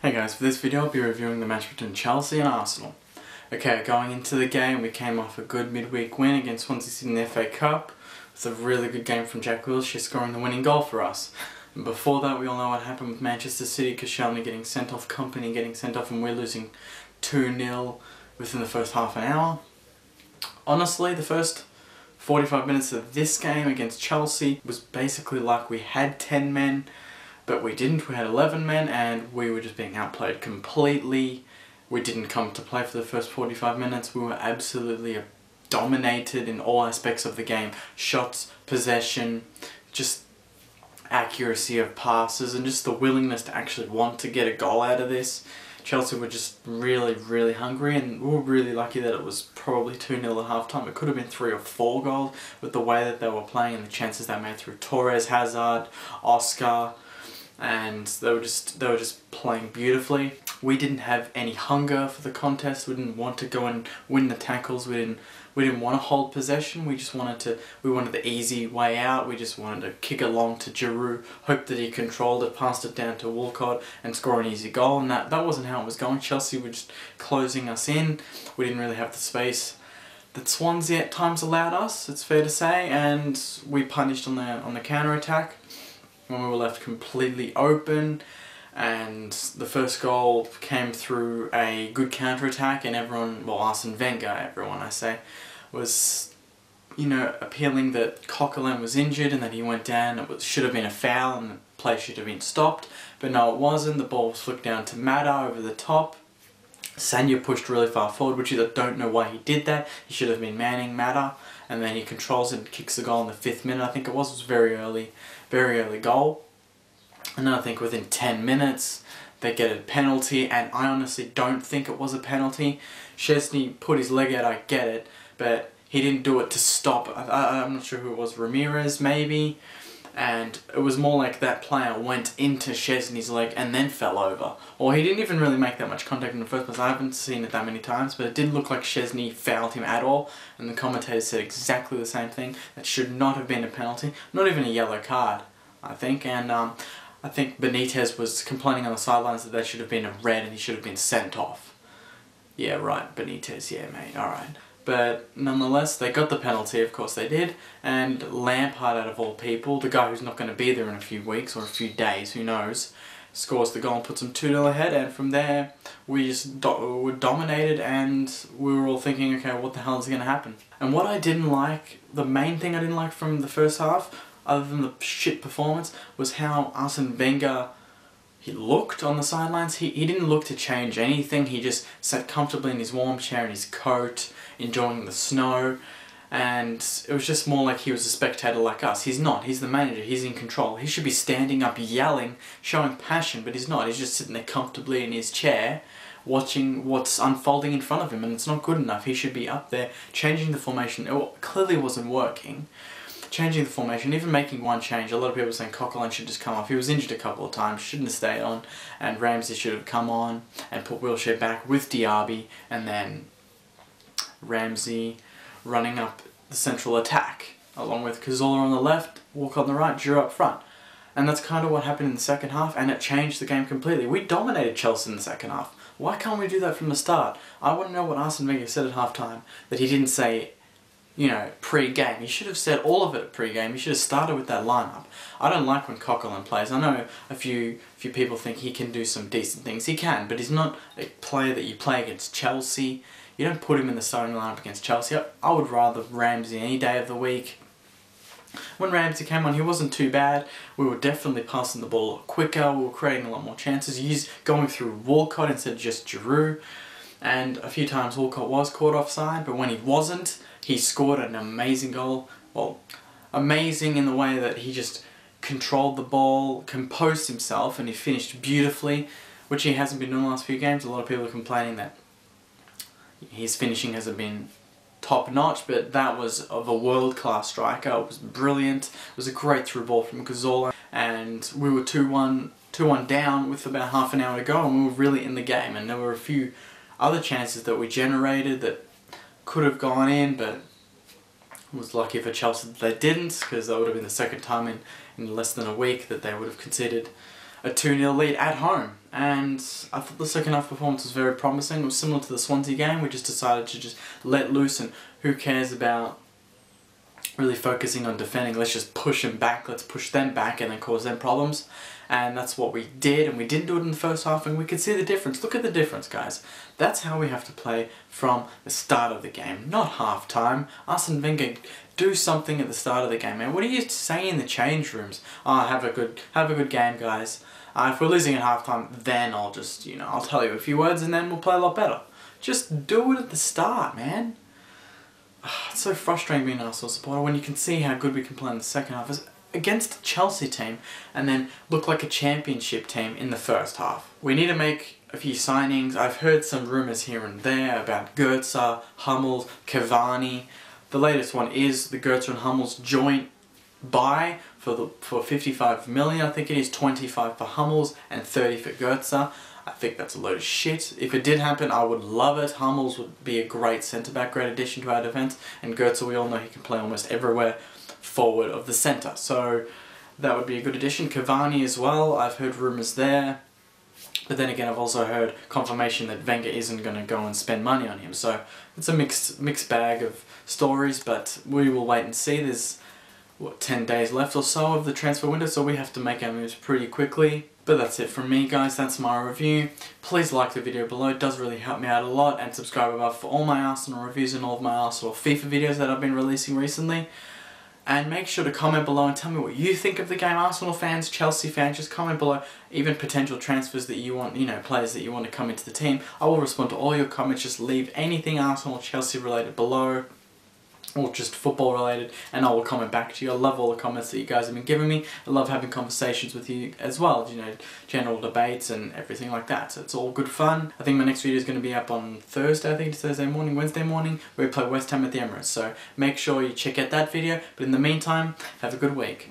Hey guys, for this video I'll be reviewing the match between Chelsea and Arsenal. Okay, going into the game we came off a good midweek win against Swansea City in the FA Cup. It's a really good game from Jack Wilshere scoring the winning goal for us. And before that we all know what happened with Manchester City, Koscielny getting sent off, Company getting sent off, and we're losing 2-0 within the first half an hour. Honestly, the first 45 minutes of this game against Chelsea was basically like we had 10 men. But we didn't, we had 11 men and we were just being outplayed completely. We didn't come to play for the first 45 minutes. We were absolutely dominated in all aspects of the game. Shots, possession, just accuracy of passes and just the willingness to actually want to get a goal out of this. Chelsea were just really hungry, and we were really lucky that it was probably 2-0 at half time. It could have been 3 or 4 goals with the way that they were playing and the chances they made through Torres, Hazard, Oscar. And they were just playing beautifully. We didn't have any hunger for the contest. We didn't want to go and win the tackles. We didn't want to hold possession. We wanted the easy way out. We just wanted to kick it along to Giroud, hope that he controlled it, passed it down to Walcott and score an easy goal. And that wasn't how it was going. Chelsea were just closing us in. We didn't really have the space that Swansea at times allowed us, it's fair to say, and we punished on the counter-attack when we were left completely open. And the first goal came through a good counter-attack, and everyone, well, Arsene Wenger, everyone I say, was, appealing that Coquelin was injured and that he went down. Should have been a foul and the play should have been stopped, but no, it wasn't. The ball was flicked down to Mata over the top. Sanya pushed really far forward, which I don't know why he did that. He should have been manning Mata, and then he controls it and kicks the goal in the 5th minute. I think it was very early goal. And then I think within 10 minutes they get a penalty, and I honestly don't think it was a penalty. Szczesny put his leg out, I get it, but he didn't do it to stop. I'm not sure who it was, Ramirez maybe. And it was more like that player went into Szczesny's leg and then fell over. Or he didn't even really make that much contact in the first place. I haven't seen it that many times, but it didn't look like Szczesny fouled him at all. And the commentators said exactly the same thing. That should not have been a penalty. Not even a yellow card, I think. And I think Benitez was complaining on the sidelines that there should have been a red and he should have been sent off. Yeah, right, Benitez, yeah mate, alright. But nonetheless, they got the penalty, of course they did, and Lampard, out of all people, the guy who's not going to be there in a few weeks or a few days, who knows, scores the goal and puts them 2-0 ahead, and from there we just were dominated, and we were all thinking, okay, what the hell is going to happen? And what I didn't like, the main thing I didn't like from the first half, other than the shit performance, was how Arsene Wenger, he looked on the sidelines. He didn't look to change anything. He just sat comfortably in his warm chair in his coat, enjoying the snow, and it was just more like he was a spectator like us. He's not. He's the manager. He's in control. He should be standing up, yelling, showing passion, but he's not. He's just sitting there comfortably in his chair, watching what's unfolding in front of him, and it's not good enough. He should be up there, changing the formation. It clearly wasn't working. Changing the formation, even making one change. A lot of people were saying Coquelin should just come off. He was injured a couple of times, shouldn't have stayed on, and Ramsey should have come on and put Wilshere back with Diaby, and then Ramsey running up the central attack, along with Cazorla on the left, Walcott on the right, Giroud up front. And that's kind of what happened in the second half, and it changed the game completely. We dominated Chelsea in the second half. Why can't we do that from the start? I want to know what Arsene Wenger said at half-time that he didn't say, pre-game. He should have said all of it pre-game. He should have started with that lineup. I don't like when Coquelin plays. I know a few people think he can do some decent things. He can, but he's not a player that you play against Chelsea. You don't put him in the starting lineup against Chelsea. I would rather Ramsey any day of the week. When Ramsey came on, he wasn't too bad. We were definitely passing the ball quicker. We were creating a lot more chances. Going through Walcott instead of just Giroud. And a few times Walcott was caught offside, but when he wasn't, he scored an amazing goal. Well, amazing in the way that he just controlled the ball, composed himself, and he finished beautifully, which he hasn't been doing the last few games. A lot of people are complaining that his finishing hasn't been top-notch, but that was of a world-class striker. It was brilliant. It was a great through ball from Cazorla, and we were 2-1 down with about half an hour to go, and we were really in the game, and there were a few other chances that we generated that could have gone in, but it was lucky for Chelsea that they didn't, because that would have been the second time in less than a week that they would have conceded a 2-0 lead at home. and I thought the second half performance was very promising. It was similar to the Swansea game. We just decided to just let loose, and who cares about really focusing on defending. Let's just push them back, let's push them back and then cause them problems. And that's what we did, and we didn't do it in the first half, and we could see the difference. Look at the difference, guys. That's how we have to play from the start of the game, not half time. Arsene Wenger, do something at the start of the game, man. What do you say in the change rooms? Oh, have a good game, guys. If we're losing at half time, then I'll just, I'll tell you a few words and then we'll play a lot better. Just do it at the start, man. It's so frustrating being an Arsenal supporter when you can see how good we can play in the second half. It's against a Chelsea team and then look like a championship team in the first half. We need to make a few signings. I've heard some rumours here and there about Götze, Hummels, Cavani. The latest one is the Götze and Hummels joint buy for 55 million. I think it is 25 for Hummels and 30 for Götze. I think that's a load of shit. If it did happen, I would love it. Hummels would be a great centre-back, great addition to our defence. And Götze, we all know he can play almost everywhere forward of the centre. So that would be a good addition. Cavani as well, I've heard rumours there. But then again, I've also heard confirmation that Wenger isn't going to go and spend money on him. So it's a mixed bag of stories, but we will wait and see. There's, 10 days left or so of the transfer window, so we have to make our moves pretty quickly. But that's it from me, guys. That's my review. Please like the video below. It does really help me out a lot. And subscribe above for all my Arsenal reviews and all of my Arsenal FIFA videos that I've been releasing recently. And make sure to comment below and tell me what you think of the game. Arsenal fans, Chelsea fans, just comment below. Even potential transfers that you want, players that you want to come into the team. I will respond to all your comments. Just leave anything Arsenal, Chelsea related below, or just football related, and I will comment back to you. I love all the comments that you guys have been giving me. I love having conversations with you as well, general debates and everything like that. So it's all good fun. I think my next video is going to be up on Thursday, I think it's Thursday morning, Wednesday morning, where we play West Ham at the Emirates. So make sure you check out that video, but in the meantime, have a good week.